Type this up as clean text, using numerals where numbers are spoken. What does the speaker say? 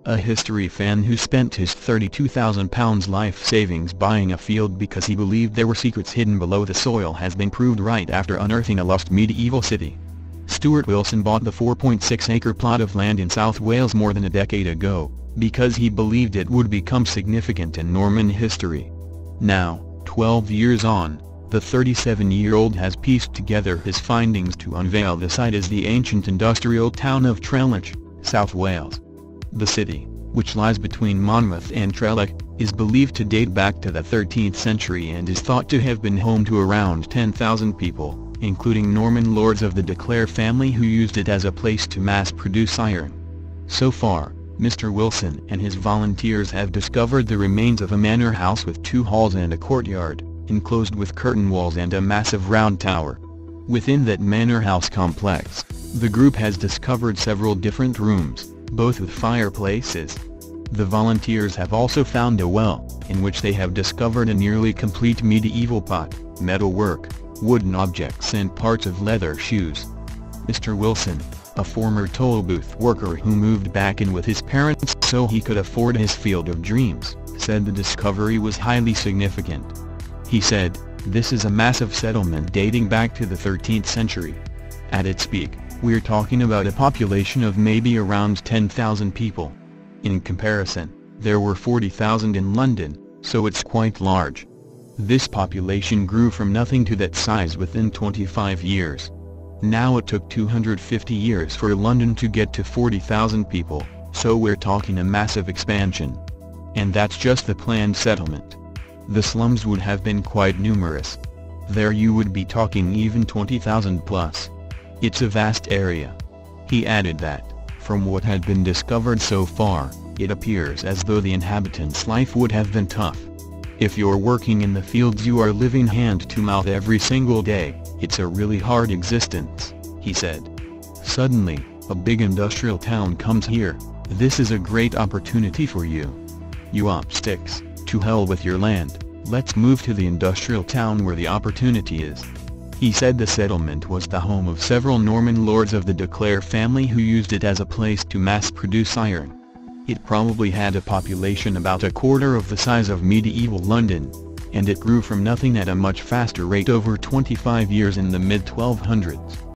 a history fan who spent his £32,000 life savings buying a field because he believed there were secrets hidden below the soil has been proved right after unearthing a lost medieval city. Stuart Wilson bought the 4.6-acre plot of land in South Wales more than a decade ago, because he believed it would become significant in Norman history. Now, 12 years on, the 37-year-old has pieced together his findings to unveil the site as the ancient industrial town of Trelech, South Wales. The city, which lies between Monmouth and Trelech, is believed to date back to the 13th century and is thought to have been home to around 10,000 people, including Norman lords of the de Clare family who used it as a place to mass-produce iron. So far, Mr. Wilson and his volunteers have discovered the remains of a manor house with 2 halls and a courtyard, enclosed with curtain walls and a massive round tower. Within that manor house complex, the group has discovered several different rooms, both with fireplaces. The volunteers have also found a well, in which they have discovered a nearly complete medieval pot, metalwork, wooden objects and parts of leather shoes. Mr. Wilson, a former toll booth worker who moved back in with his parents so he could afford his field of dreams, said the discovery was highly significant. He said, "This is a massive settlement dating back to the 13th century. At its peak, we're talking about a population of maybe around 10,000 people. In comparison, there were 40,000 in London, so it's quite large. This population grew from nothing to that size within 25 years. Now it took 250 years for London to get to 40,000 people, so we're talking a massive expansion. And that's just the planned settlement. The slums would have been quite numerous. There you would be talking even 20,000 plus. It's a vast area." He added that, from what had been discovered so far, it appears as though the inhabitants' life would have been tough. "If you're working in the fields you are living hand to mouth every single day, it's a really hard existence," he said. "Suddenly, a big industrial town comes here. This is a great opportunity for you. You up sticks, to hell with your land, let's move to the industrial town where the opportunity is." He said the settlement was the home of several Norman lords of the de Clare family who used it as a place to mass-produce iron. It probably had a population about a quarter of the size of medieval London, and it grew from nothing at a much faster rate over 25 years in the mid-1200s.